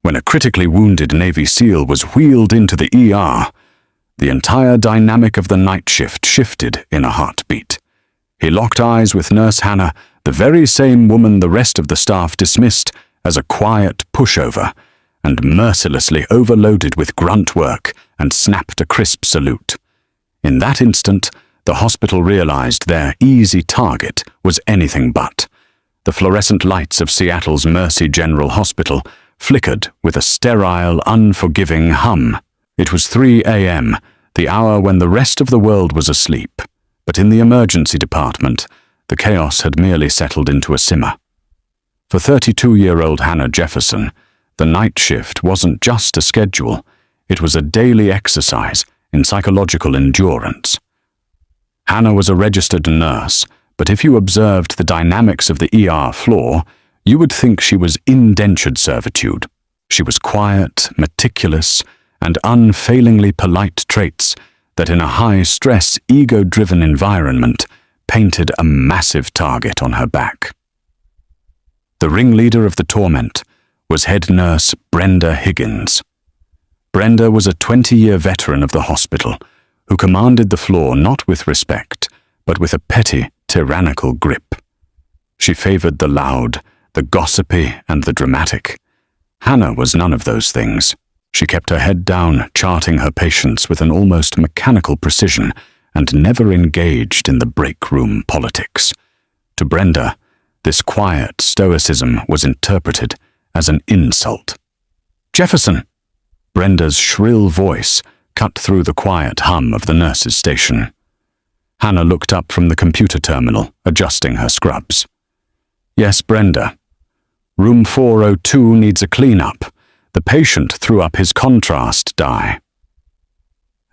When a critically wounded Navy SEAL was wheeled into the ER, the entire dynamic of the night shift shifted in a heartbeat. He locked eyes with Nurse Hannah, the very same woman the rest of the staff dismissed as a quiet pushover, and mercilessly overloaded with grunt work and snapped a crisp salute. In that instant, the hospital realized their easy target was anything but. The fluorescent lights of Seattle's Mercy General Hospital flickered with a sterile, unforgiving hum. It was 3 a.m., the hour when the rest of the world was asleep, but in the emergency department, the chaos had merely settled into a simmer. For 32-year-old Hannah Jefferson, the night shift wasn't just a schedule, it was a daily exercise in psychological endurance. Hannah was a registered nurse, but if you observed the dynamics of the ER floor, you would think she was indentured servitude. She was quiet, meticulous, and unfailingly polite traits that in a high-stress, ego-driven environment painted a massive target on her back. The ringleader of the torment was head nurse Brenda Higgins. Brenda was a 20-year veteran of the hospital who commanded the floor not with respect, but with a petty, tyrannical grip. She favored the loud, the gossipy, and the dramatic. Hannah was none of those things. She kept her head down, charting her patients with an almost mechanical precision, and never engaged in the break-room politics. To Brenda, this quiet stoicism was interpreted as an insult. "Jefferson!" Brenda's shrill voice cut through the quiet hum of the nurse's station. Hannah looked up from the computer terminal, adjusting her scrubs. "Yes, Brenda. Room 402 needs a clean-up. The patient threw up his contrast dye.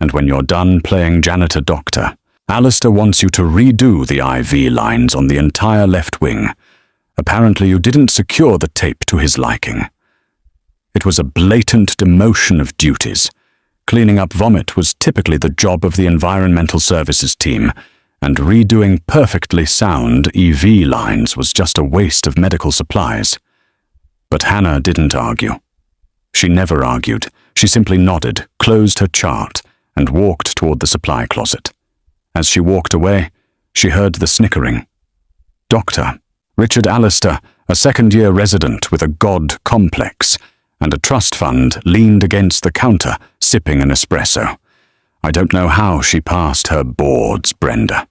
And when you're done playing janitor-doctor, Alistair wants you to redo the IV lines on the entire left wing. Apparently you didn't secure the tape to his liking." It was a blatant demotion of duties. Cleaning up vomit was typically the job of the environmental services team, and redoing perfectly sound EV lines was just a waste of medical supplies. But Hannah didn't argue. She never argued. She simply nodded, closed her chart, and walked toward the supply closet. As she walked away, she heard the snickering. Dr. Richard Alistair, a second-year resident with a God complex, and a trust fund, leaned against the counter, sipping an espresso. "I don't know how she passed her boards, Brenda.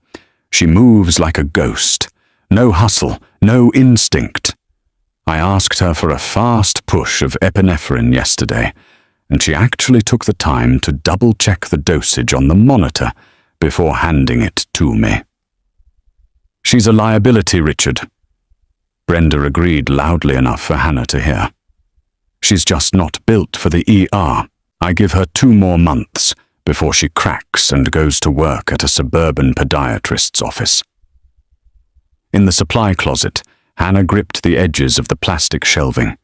She moves like a ghost. No hustle, no instinct. I asked her for a fast push of epinephrine yesterday, and she actually took the time to double-check the dosage on the monitor before handing it to me." "She's a liability, Richard." Brenda agreed loudly enough for Hannah to hear. "She's just not built for the ER. I give her 2 more months before she cracks and goes to work at a suburban podiatrist's office." In the supply closet, Hannah gripped the edges of the plastic shelving.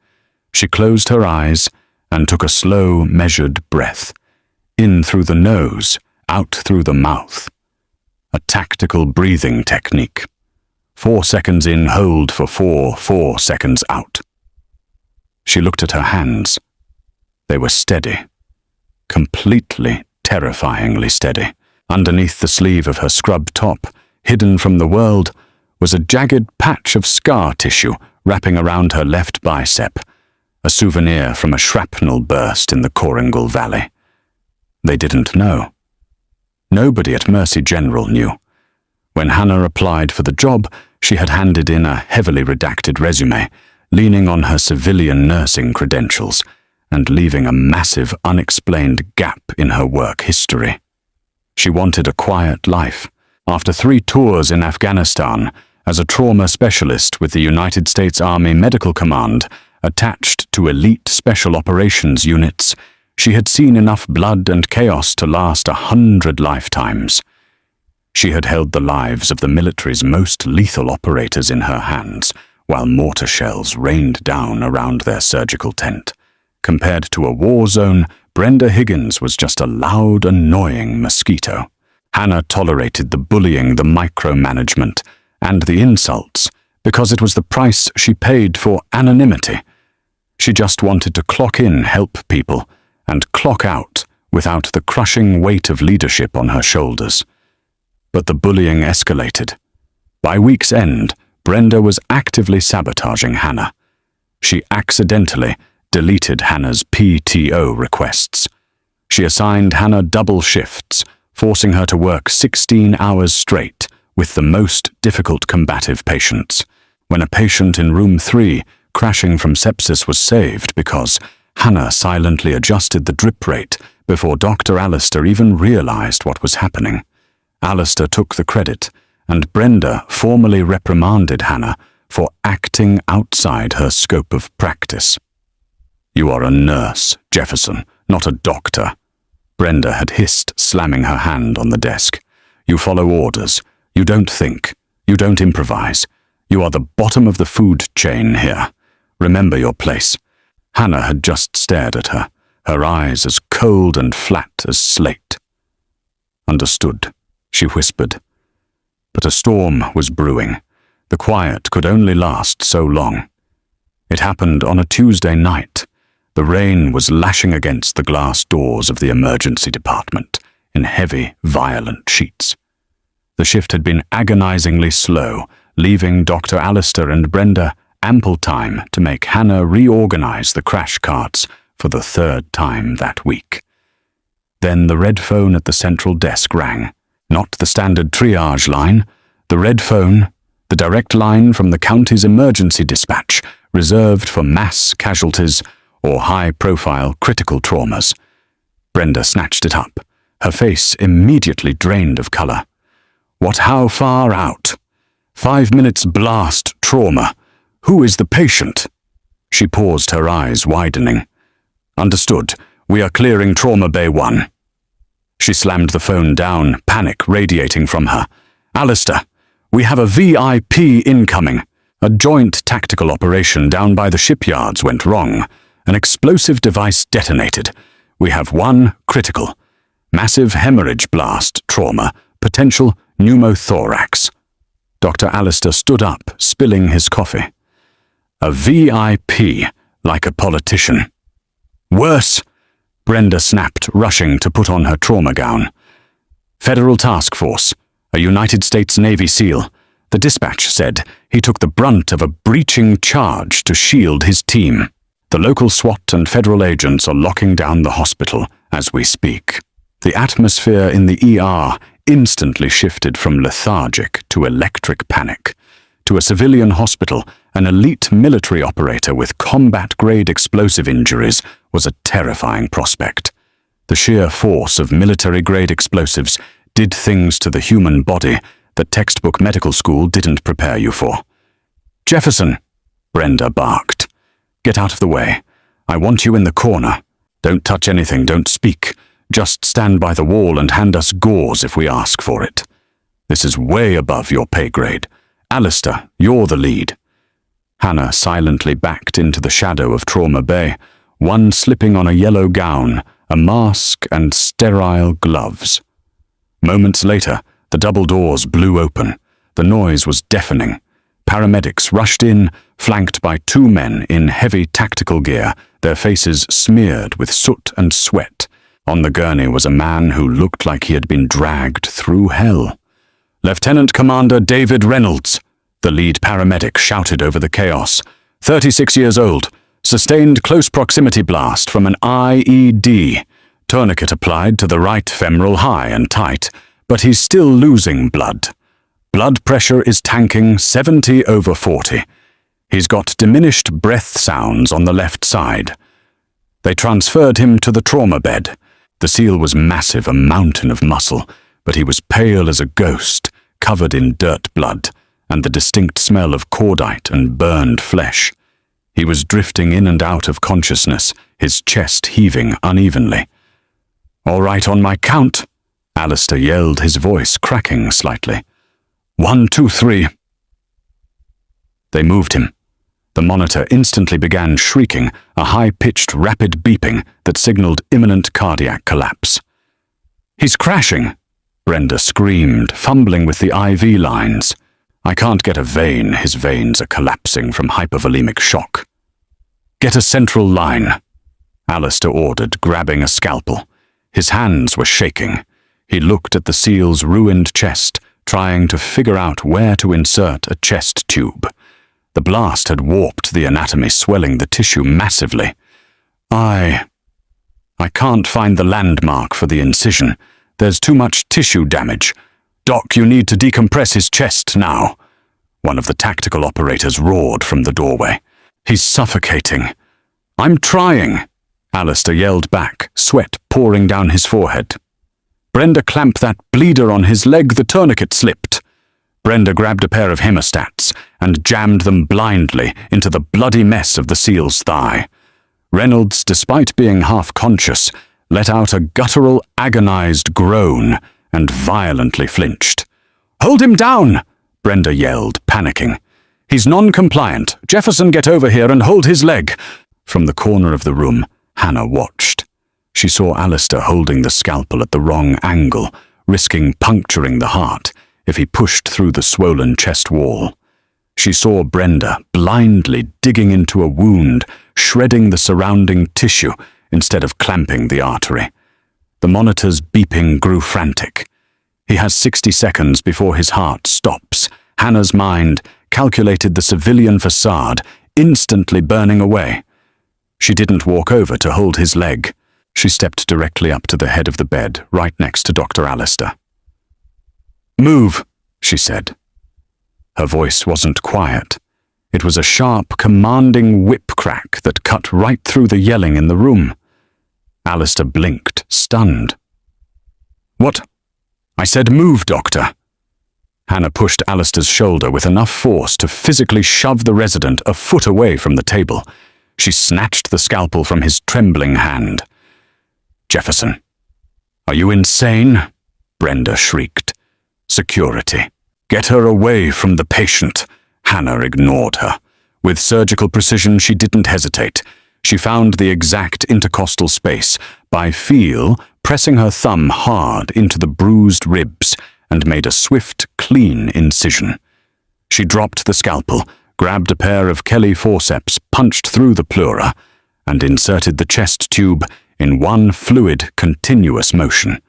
She closed her eyes and took a slow, measured breath, in through the nose, out through the mouth. A tactical breathing technique. 4 seconds in, hold for 4 seconds out. She looked at her hands. They were steady. Completely, terrifyingly steady. Underneath the sleeve of her scrub top, hidden from the world, was a jagged patch of scar tissue wrapping around her left bicep, a souvenir from a shrapnel burst in the Koringal Valley. They didn't know. Nobody at Mercy General knew. When Hannah applied for the job, she had handed in a heavily redacted resume, leaning on her civilian nursing credentials, and leaving a massive, unexplained gap in her work history. She wanted a quiet life. After 3 tours in Afghanistan, as a trauma specialist with the United States Army Medical Command, attached to elite special operations units, she had seen enough blood and chaos to last 100 lifetimes. She had held the lives of the military's most lethal operators in her hands, while mortar shells rained down around their surgical tent. Compared to a war zone, Brenda Higgins was just a loud, annoying mosquito. Hannah tolerated the bullying, the micromanagement, and the insults because it was the price she paid for anonymity. She just wanted to clock in, help people, and clock out without the crushing weight of leadership on her shoulders. But the bullying escalated. By week's end, Brenda was actively sabotaging Hannah. She accidentally deleted Hannah's PTO requests. She assigned Hannah double shifts, forcing her to work 16 hours straight with the most difficult combative patients. When a patient in room 3 crashing from sepsis was saved because Hannah silently adjusted the drip rate before Dr. Alistair even realized what was happening. Alistair took the credit, and Brenda formally reprimanded Hannah for acting outside her scope of practice. "You are a nurse, Jefferson, not a doctor," Brenda had hissed, slamming her hand on the desk. "You follow orders. You don't think. You don't improvise. You are the bottom of the food chain here. Remember your place." Hannah had just stared at her, her eyes as cold and flat as slate. "Understood," she whispered. But a storm was brewing. The quiet could only last so long. It happened on a Tuesday night. The rain was lashing against the glass doors of the emergency department in heavy, violent sheets. The shift had been agonizingly slow, leaving Dr. Alistair and Brenda ample time to make Hannah reorganize the crash carts for the 3rd time that week. Then the red phone at the central desk rang. Not the standard triage line, the red phone, the direct line from the county's emergency dispatch, reserved for mass casualties or high-profile critical traumas. Brenda snatched it up, her face immediately drained of color. How far out? 5 minutes blast trauma. Who is the patient? She paused, her eyes widening. Understood. We are clearing Trauma Bay 1. She slammed the phone down, panic radiating from her. Alistair, we have a VIP incoming. A joint tactical operation down by the shipyards went wrong. An explosive device detonated. We have 1 critical. Massive hemorrhage blast trauma, potential pneumothorax. Dr. Alistair stood up, spilling his coffee. A VIP, like a politician. Worse, Brenda snapped, rushing to put on her trauma gown. Federal Task Force, a United States Navy SEAL. The dispatch said he took the brunt of a breaching charge to shield his team. The local SWAT and federal agents are locking down the hospital as we speak. The atmosphere in the ER instantly shifted from lethargic to electric panic. To a civilian hospital, an elite military operator with combat-grade explosive injuries was a terrifying prospect. The sheer force of military-grade explosives did things to the human body that textbook medical school didn't prepare you for. "Jefferson," Brenda barked. "Get out of the way. I want you in the corner. Don't touch anything, don't speak. Just stand by the wall and hand us gauze if we ask for it. This is way above your pay grade. Alistair, you're the lead." Hannah silently backed into the shadow of Trauma Bay, one slipping on a yellow gown, a mask, and sterile gloves. Moments later, the double doors blew open. The noise was deafening. Paramedics rushed in, flanked by 2 men in heavy tactical gear, their faces smeared with soot and sweat. On the gurney was a man who looked like he had been dragged through hell. "Lieutenant Commander David Reynolds," the lead paramedic shouted over the chaos. 36 years old, sustained close proximity blast from an IED. Tourniquet applied to the right femoral high and tight, but he's still losing blood. Blood pressure is tanking 70/40. He's got diminished breath sounds on the left side. They transferred him to the trauma bed. The SEAL was massive, a mountain of muscle, but he was pale as a ghost, covered in dirt blood, and the distinct smell of cordite and burned flesh. He was drifting in and out of consciousness, his chest heaving unevenly. "All right on my count," Alistair yelled, his voice cracking slightly. 1, 2, 3. They moved him. The monitor instantly began shrieking, a high-pitched rapid beeping that signaled imminent cardiac collapse. "He's crashing," Brenda screamed, fumbling with the IV lines. "I can't get a vein. His veins are collapsing from hypovolemic shock." Get a central line, Alistair ordered, grabbing a scalpel. His hands were shaking. He looked at the SEAL's ruined chest, trying to figure out where to insert a chest tube. The blast had warped the anatomy, swelling the tissue massively. I can't find the landmark for the incision. There's too much tissue damage. Doc, you need to decompress his chest now. One of the tactical operators roared from the doorway. He's suffocating. I'm trying, Alistair yelled back, sweat pouring down his forehead. Brenda, clamp that bleeder on his leg, the tourniquet slipped. Brenda grabbed a pair of hemostats and jammed them blindly into the bloody mess of the SEAL's thigh. Reynolds, despite being half-conscious, let out a guttural, agonized groan and violently flinched. Hold him down, Brenda yelled, panicking. He's non-compliant. Jefferson, get over here and hold his leg. From the corner of the room, Hannah watched. She saw Alistair holding the scalpel at the wrong angle, risking puncturing the heart if he pushed through the swollen chest wall. She saw Brenda blindly digging into a wound, shredding the surrounding tissue instead of clamping the artery. The monitor's beeping grew frantic. He has 60 seconds before his heart stops. Hannah's mind calculated the civilian facade, instantly burning away. She didn't walk over to hold his leg. She stepped directly up to the head of the bed, right next to Dr. Alistair. Move, she said. Her voice wasn't quiet. It was a sharp, commanding whip crack that cut right through the yelling in the room. Alistair blinked, stunned. What? I said move, Doctor. Hannah pushed Alistair's shoulder with enough force to physically shove the resident a foot away from the table. She snatched the scalpel from his trembling hand. Jefferson. Are you insane? Brenda shrieked. Security. Get her away from the patient. Hannah ignored her. With surgical precision, she didn't hesitate. She found the exact intercostal space by feel, pressing her thumb hard into the bruised ribs, and made a swift, clean incision. She dropped the scalpel, grabbed a pair of Kelly forceps, punched through the pleura, and inserted the chest tube in one fluid, continuous motion.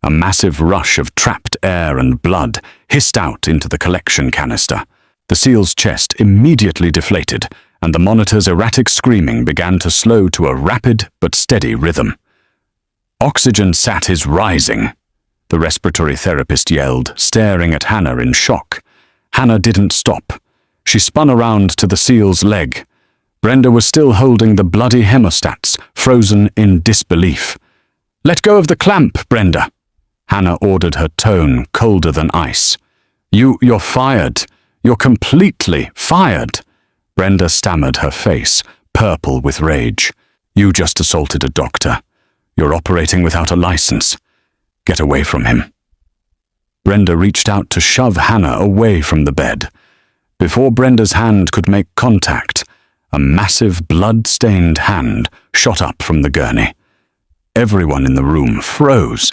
A massive rush of trapped air and blood hissed out into the collection canister. The SEAL's chest immediately deflated, and the monitor's erratic screaming began to slow to a rapid but steady rhythm. Oxygen sat is rising, the respiratory therapist yelled, staring at Hannah in shock. Hannah didn't stop. She spun around to the SEAL's leg. Brenda was still holding the bloody hemostats, frozen in disbelief. Let go of the clamp, Brenda. Hannah ordered, her tone colder than ice. You're fired. You're completely fired. Brenda stammered, her face purple with rage. You just assaulted a doctor. You're operating without a license. Get away from him. Brenda reached out to shove Hannah away from the bed. Before Brenda's hand could make contact, a massive blood-stained hand shot up from the gurney. Everyone in the room froze.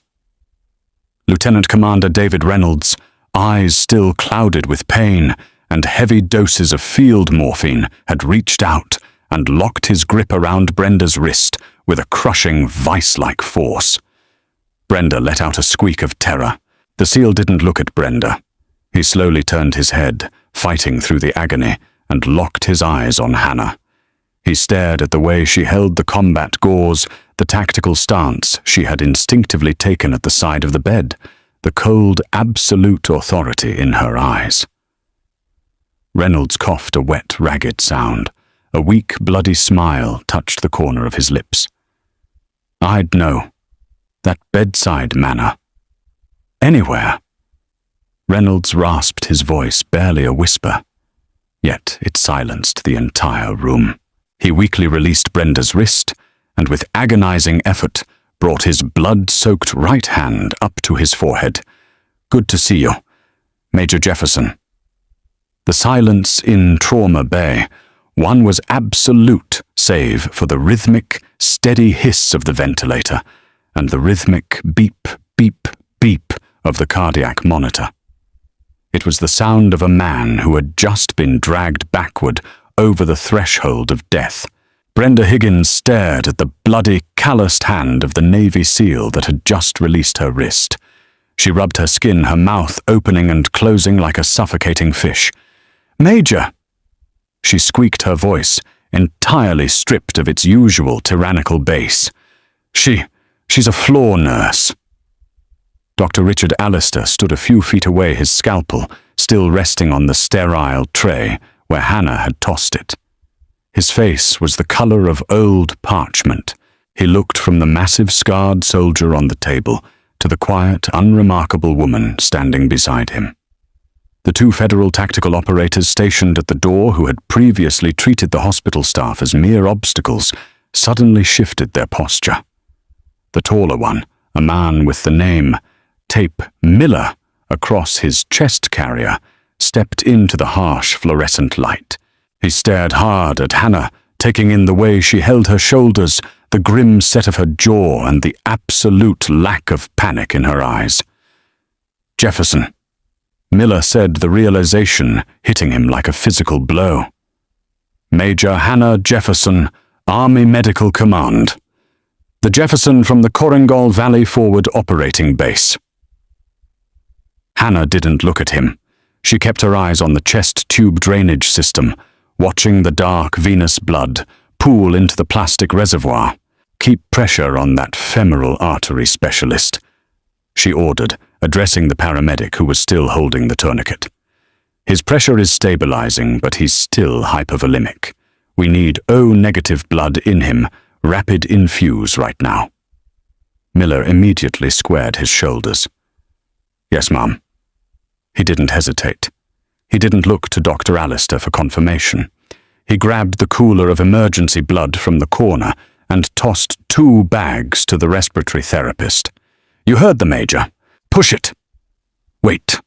Lieutenant Commander David Reynolds, eyes still clouded with pain and heavy doses of field morphine, had reached out and locked his grip around Brenda's wrist with a crushing, vice-like force. Brenda let out a squeak of terror. The SEAL didn't look at Brenda. He slowly turned his head, fighting through the agony, and locked his eyes on Hannah. He stared at the way she held the combat gauze, the tactical stance she had instinctively taken at the side of the bed, the cold, absolute authority in her eyes. Reynolds coughed a wet, ragged sound. A weak, bloody smile touched the corner of his lips. I'd know. That bedside manner. Anywhere. Reynolds rasped his voice, barely a whisper. Yet it silenced the entire room. He weakly released Brenda's wrist, and with agonizing effort, brought his blood-soaked right hand up to his forehead. Good to see you, Major Jefferson. The silence in Trauma Bay, one was absolute, save for the rhythmic, steady hiss of the ventilator and the rhythmic beep, beep, beep of the cardiac monitor. It was the sound of a man who had just been dragged backward over the threshold of death. Brenda Higgins stared at the bloody, calloused hand of the Navy SEAL that had just released her wrist. She rubbed her skin, her mouth opening and closing like a suffocating fish. "Major!" She squeaked, her voice entirely stripped of its usual tyrannical bass. She's a floor nurse." Dr. Richard Allister stood a few feet away, his scalpel still resting on the sterile tray where Hannah had tossed it. His face was the color of old parchment. He looked from the massive scarred soldier on the table to the quiet, unremarkable woman standing beside him. The two federal tactical operators stationed at the door, who had previously treated the hospital staff as mere obstacles, suddenly shifted their posture. The taller one, a man with the name Tape Miller across his chest carrier, stepped into the harsh fluorescent light. He stared hard at Hannah, taking in the way she held her shoulders, the grim set of her jaw, and the absolute lack of panic in her eyes. "Jefferson," Miller said, the realization hitting him like a physical blow. "Major Hannah Jefferson, Army Medical Command. The Jefferson from the Korengal Valley Forward Operating Base." Hannah didn't look at him. She kept her eyes on the chest tube drainage system, watching the dark venous blood pool into the plastic reservoir. "Keep pressure on that femoral artery specialist," she ordered, addressing the paramedic who was still holding the tourniquet. "His pressure is stabilizing, but he's still hypovolemic. We need O-negative blood in him, rapid infuse right now." Miller immediately squared his shoulders. "Yes, ma'am." He didn't hesitate. He didn't look to Dr. Allister for confirmation. He grabbed the cooler of emergency blood from the corner and tossed 2 bags to the respiratory therapist. "You heard the Major. Push it." "Wait."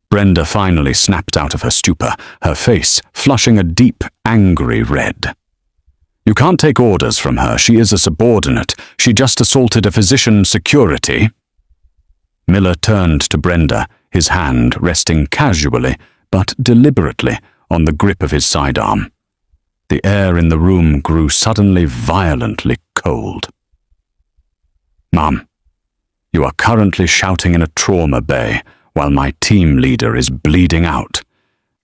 Brenda finally snapped out of her stupor, her face flushing a deep, angry red. "You can't take orders from her. She is a subordinate. She just assaulted a physician's security." Miller turned to Brenda, his hand resting casually but deliberately on the grip of his sidearm. The air in the room grew suddenly violently cold. "Ma'am, you are currently shouting in a trauma bay while my team leader is bleeding out.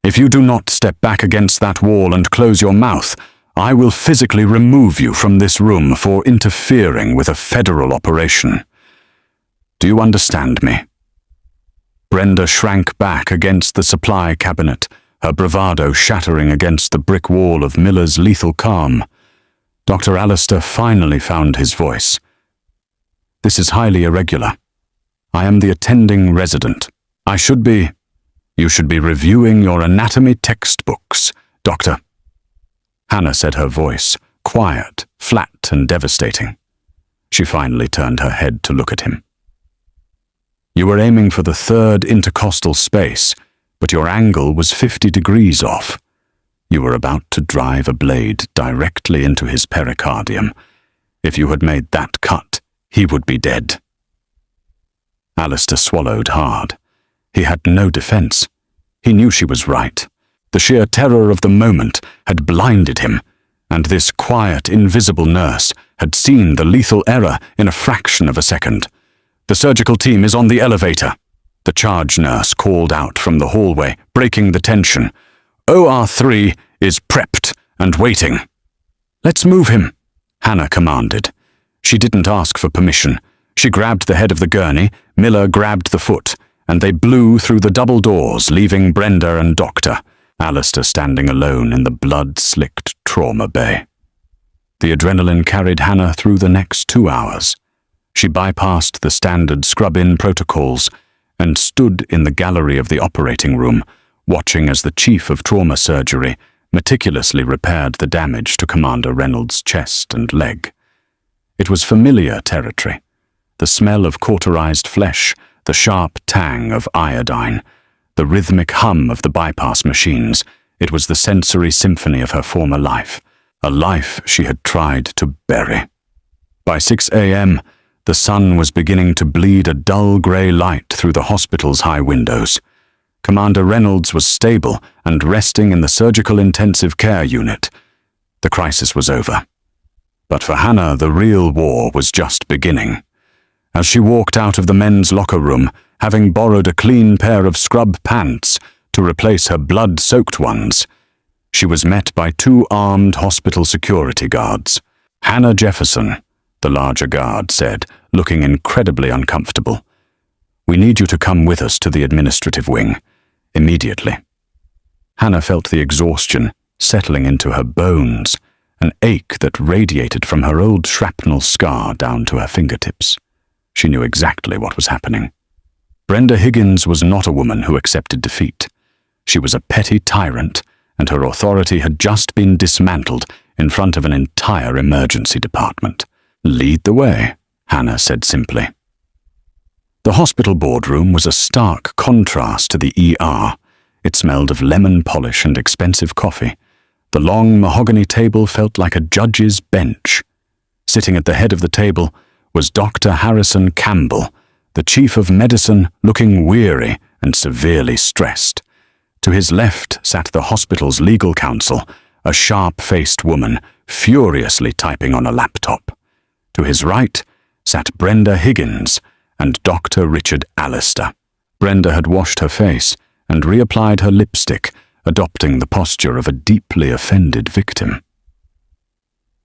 If you do not step back against that wall and close your mouth, I will physically remove you from this room for interfering with a federal operation. Do you understand me?" Brenda shrank back against the supply cabinet, her bravado shattering against the brick wall of Miller's lethal calm. Dr. Allister finally found his voice. "This is highly irregular. I am the attending resident. You should be reviewing your anatomy textbooks, Doctor." Hannah said, her voice quiet, flat, and devastating. She finally turned her head to look at him. "You were aiming for the 3rd intercostal space, but your angle was 50 degrees off. You were about to drive a blade directly into his pericardium. If you had made that cut, he would be dead." Allister swallowed hard. He had no defense. He knew she was right. The sheer terror of the moment had blinded him, and this quiet, invisible nurse had seen the lethal error in a fraction of a second. "The surgical team is on the elevator," the charge nurse called out from the hallway, breaking the tension. "OR3 is prepped and waiting." "Let's move him," Hannah commanded. She didn't ask for permission. She grabbed the head of the gurney, Miller grabbed the foot, and they blew through the double doors, leaving Brenda and Dr. Allister standing alone in the blood-slicked trauma bay. The adrenaline carried Hannah through the next 2 hours. She bypassed the standard scrub-in protocols and stood in the gallery of the operating room, watching as the chief of trauma surgery meticulously repaired the damage to Commander Reynolds' chest and leg. It was familiar territory. The smell of cauterized flesh, the sharp tang of iodine, the rhythmic hum of the bypass machines. It was the sensory symphony of her former life, a life she had tried to bury. By 6 a.m., the sun was beginning to bleed a dull grey light through the hospital's high windows. Commander Reynolds was stable and resting in the surgical intensive care unit. The crisis was over. But for Hannah, the real war was just beginning. As she walked out of the men's locker room, having borrowed a clean pair of scrub pants to replace her blood-soaked ones, she was met by 2 armed hospital security guards. "Hannah Jefferson," the larger guard said, looking incredibly uncomfortable. "We need you to come with us to the administrative wing, immediately." Hannah felt the exhaustion settling into her bones, an ache that radiated from her old shrapnel scar down to her fingertips. She knew exactly what was happening. Brenda Higgins was not a woman who accepted defeat. She was a petty tyrant, and her authority had just been dismantled in front of an entire emergency department. "Lead the way," Hannah said simply. The hospital boardroom was a stark contrast to the ER. It smelled of lemon polish and expensive coffee. The long mahogany table felt like a judge's bench. Sitting at the head of the table was Dr. Harrison Campbell, the chief of medicine, looking weary and severely stressed. To his left sat the hospital's legal counsel, a sharp-faced woman, furiously typing on a laptop. To his right sat Brenda Higgins and Dr. Richard Allister. Brenda had washed her face and reapplied her lipstick, adopting the posture of a deeply offended victim.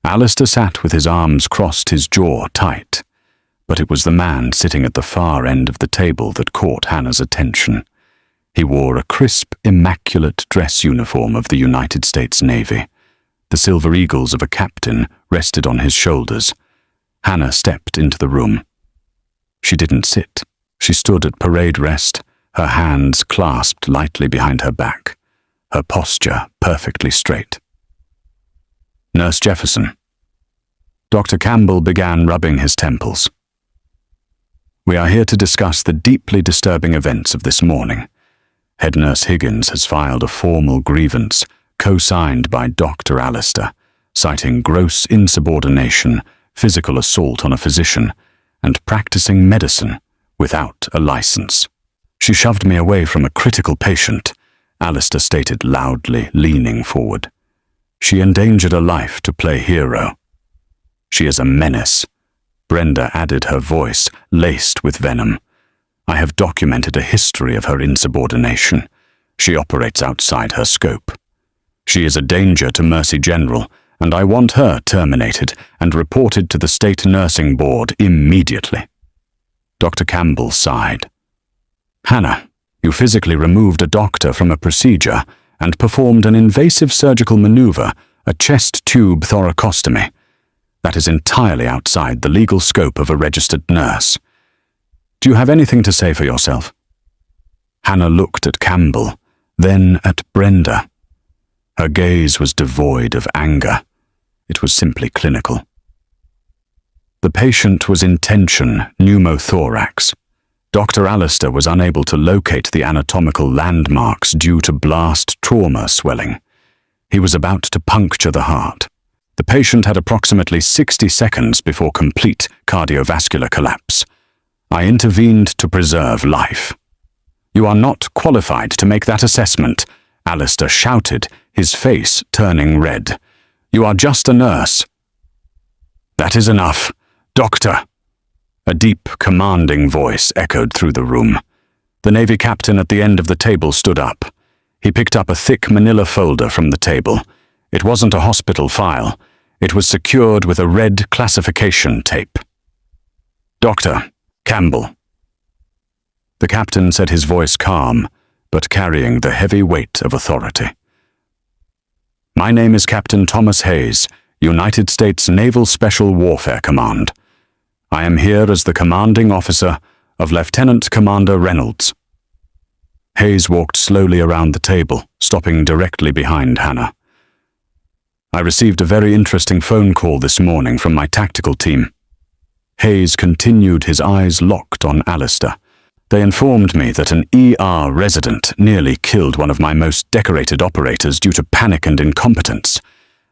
Allister sat with his arms crossed, his jaw tight. But it was the man sitting at the far end of the table that caught Hannah's attention. He wore a crisp, immaculate dress uniform of the United States Navy. The silver eagles of a captain rested on his shoulders. Hannah stepped into the room. She didn't sit. She stood at parade rest, her hands clasped lightly behind her back, her posture perfectly straight. "Nurse Jefferson." Dr. Campbell began rubbing his temples. "We are here to discuss the deeply disturbing events of this morning. Head Nurse Higgins has filed a formal grievance, co-signed by Dr. Allister, citing gross insubordination, physical assault on a physician, and practicing medicine without a license. She shoved me away from a critical patient," Allister stated loudly, leaning forward. "She endangered a life to play hero. She is a menace." Brenda added, her voice laced with venom. "I have documented a history of her insubordination. She operates outside her scope. She is a danger to Mercy General, and I want her terminated and reported to the State Nursing Board immediately." Dr. Campbell sighed. "Hannah, you physically removed a doctor from a procedure and performed an invasive surgical maneuver, a chest tube thoracostomy. That is entirely outside the legal scope of a registered nurse. Do you have anything to say for yourself?" Hannah looked at Campbell, then at Brenda. Her gaze was devoid of anger. It was simply clinical. The patient was in tension pneumothorax. Dr. Allister was unable to locate the anatomical landmarks due to blast trauma swelling. He was about to puncture the heart. The patient had approximately 60 seconds before complete cardiovascular collapse. I intervened to preserve life. "You are not qualified to make that assessment," Allister shouted, his face turning red. "You are just a nurse." "That is enough. Doctor!" A deep, commanding voice echoed through the room. The Navy captain at the end of the table stood up. He picked up a thick manila folder from the table. It wasn't a hospital file. It was secured with a red classification tape. "Dr. Campbell." The captain said, his voice calm, but carrying the heavy weight of authority. "My name is Captain Thomas Hayes, United States Naval Special Warfare Command. I am here as the commanding officer of Lieutenant Commander Reynolds." Hayes walked slowly around the table, stopping directly behind Hannah. "I received a very interesting phone call this morning from my tactical team." Hayes continued, his eyes locked on Allister. "They informed me that an ER resident nearly killed one of my most decorated operators due to panic and incompetence.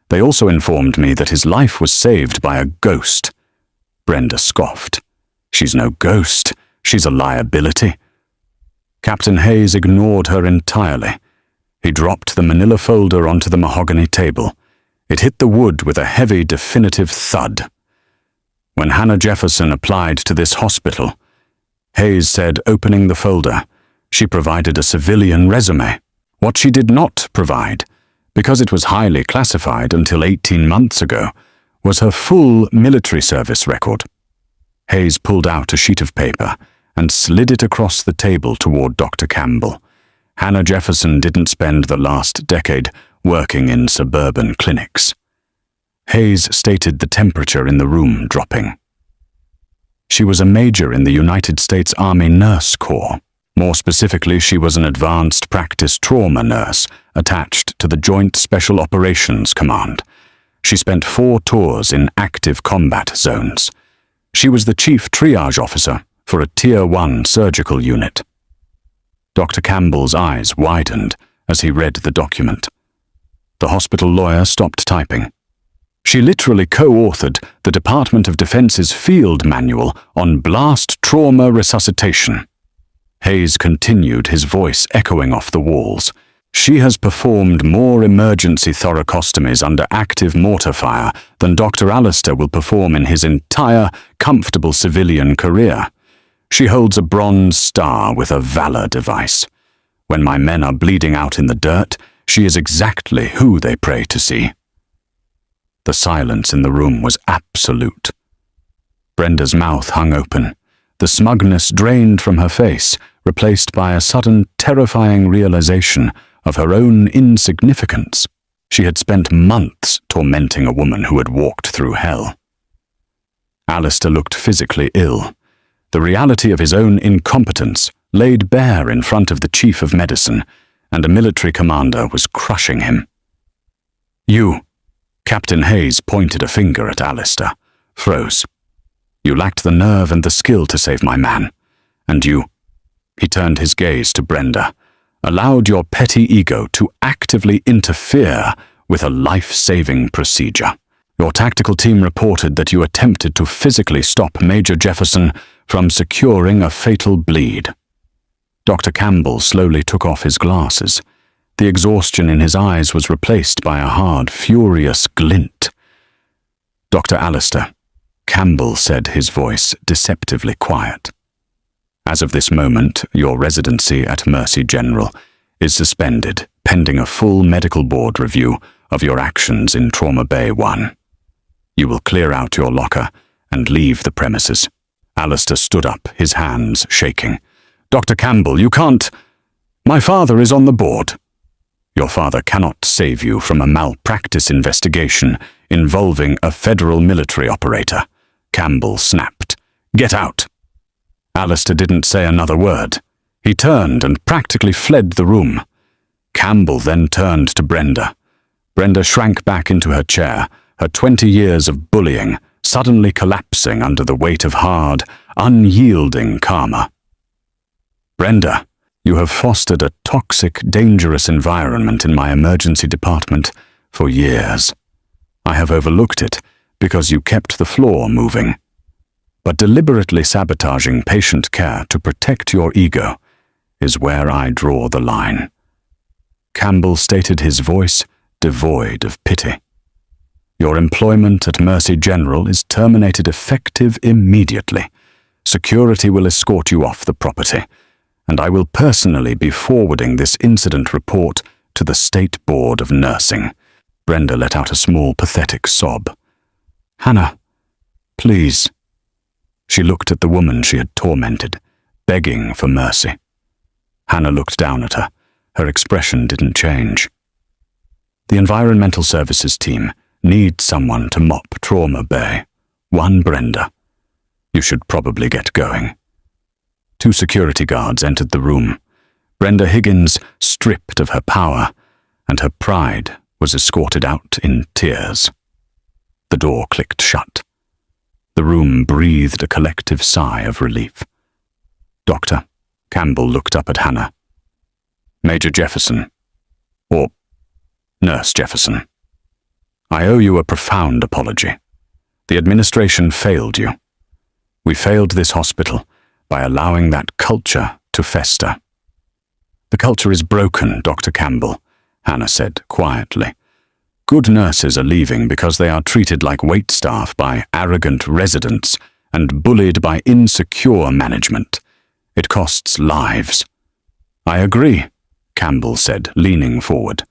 They also informed me that his life was saved by a ghost." Brenda scoffed. "She's no ghost. She's a liability." Captain Hayes ignored her entirely. He dropped the manila folder onto the mahogany table. It hit the wood with a heavy, definitive thud. When Hannah Jefferson applied to this hospital, Hayes said, opening the folder, she provided a civilian resume. What she did not provide, because it was highly classified until 18 months ago, was her full military service record. Hayes pulled out a sheet of paper and slid it across the table toward Dr. Campbell. Hannah Jefferson didn't spend the last decade working in suburban clinics. Hayes stated the temperature in the room dropping. She was a major in the United States Army Nurse Corps. More specifically, she was an advanced practice trauma nurse attached to the Joint Special Operations Command. She spent 4 tours in active combat zones. She was the chief triage officer for a Tier 1 surgical unit. Dr. Campbell's eyes widened as he read the document. The hospital lawyer stopped typing. She literally co-authored the Department of Defense's field manual on blast trauma resuscitation. Hayes continued, his voice echoing off the walls. She has performed more emergency thoracostomies under active mortar fire than Dr. Alistair will perform in his entire, comfortable civilian career. She holds a bronze star with a valor device. When my men are bleeding out in the dirt, she is exactly who they pray to see. The silence in the room was absolute. Brenda's mouth hung open. The smugness drained from her face, replaced by a sudden, terrifying realization of her own insignificance. She had spent months tormenting a woman who had walked through hell. Alistair looked physically ill. The reality of his own incompetence laid bare in front of the chief of medicine, and a military commander was crushing him. You, Captain Hayes pointed a finger at Alistair, froze. You lacked the nerve and the skill to save my man. And you, he turned his gaze to Brenda, allowed your petty ego to actively interfere with a life-saving procedure. Your tactical team reported that you attempted to physically stop Major Jefferson from securing a fatal bleed. Dr. Campbell slowly took off his glasses. The exhaustion in his eyes was replaced by a hard, furious glint. Dr. Alistair, Campbell said, his voice deceptively quiet. As of this moment, your residency at Mercy General is suspended pending a full medical board review of your actions in Trauma Bay 1. You will clear out your locker and leave the premises. Alistair stood up, his hands shaking. Dr. Campbell, you can't. My father is on the board. Your father cannot save you from a malpractice investigation involving a federal military operator. Campbell snapped. Get out. Alistair didn't say another word. He turned and practically fled the room. Campbell then turned to Brenda. Brenda shrank back into her chair, her 20 years of bullying suddenly collapsing under the weight of hard, unyielding karma. Brenda, you have fostered a toxic, dangerous environment in my emergency department for years. I have overlooked it because you kept the floor moving. But deliberately sabotaging patient care to protect your ego is where I draw the line. Campbell stated, his voice devoid of pity. Your employment at Mercy General is terminated effective immediately. Security will escort you off the property, and I will personally be forwarding this incident report to the State Board of Nursing. Brenda let out a small, pathetic sob. Hannah, please. She looked at the woman she had tormented, begging for mercy. Hannah looked down at her. Her expression didn't change. The Environmental Services team needs someone to mop Trauma Bay. One Brenda. You should probably get going. 2 security guards entered the room. Brenda Higgins, stripped of her power, and her pride, was escorted out in tears. The door clicked shut. The room breathed a collective sigh of relief. Doctor, Campbell looked up at Hannah. Major Jefferson, or Nurse Jefferson, I owe you a profound apology. The administration failed you. We failed this hospital by allowing that culture to fester. The culture is broken, Dr. Campbell, Hannah said quietly. Good nurses are leaving because they are treated like waitstaff by arrogant residents and bullied by insecure management. It costs lives. I agree, Campbell said, leaning forward,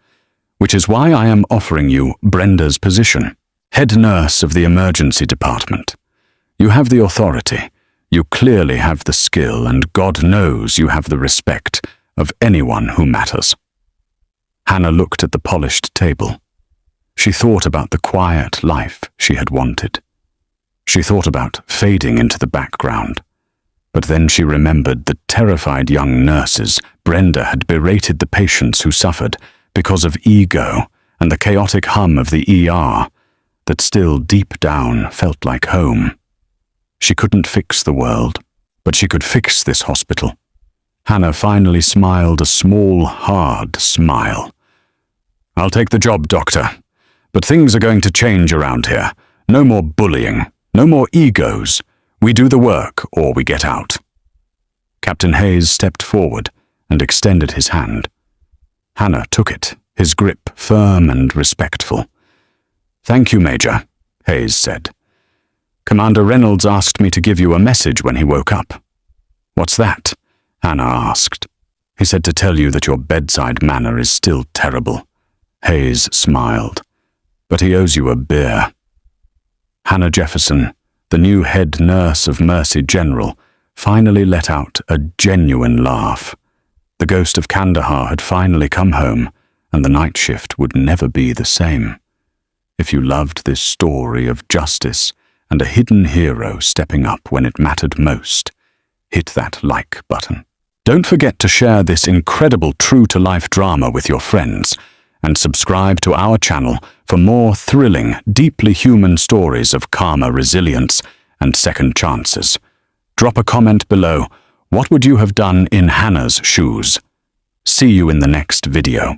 which is why I am offering you Brenda's position, head nurse of the emergency department. You have the authority, you clearly have the skill, and God knows you have the respect of anyone who matters. Hannah looked at the polished table. She thought about the quiet life she had wanted. She thought about fading into the background. But then she remembered the terrified young nurses Brenda had berated the patients who suffered because of ego and the chaotic hum of the ER that still deep down felt like home. She couldn't fix the world, but she could fix this hospital. Hannah finally smiled a small, hard smile. I'll take the job, Doctor. But things are going to change around here. No more bullying, no more egos. We do the work or we get out. Captain Hayes stepped forward and extended his hand. Hannah took it, his grip firm and respectful. Thank you, Major, Hayes said. Commander Reynolds asked me to give you a message when he woke up. What's that? Hannah asked. He said to tell you that your bedside manner is still terrible. Hayes smiled. But he owes you a beer. Hannah Jefferson, the new head nurse of Mercy General, finally let out a genuine laugh. The ghost of Kandahar had finally come home, and the night shift would never be the same. If you loved this story of justice and a hidden hero stepping up when it mattered most, hit that like button. Don't forget to share this incredible true-to-life drama with your friends, and subscribe to our channel for more thrilling, deeply human stories of karma, resilience, and second chances. Drop a comment below. What would you have done in Hannah's shoes? See you in the next video.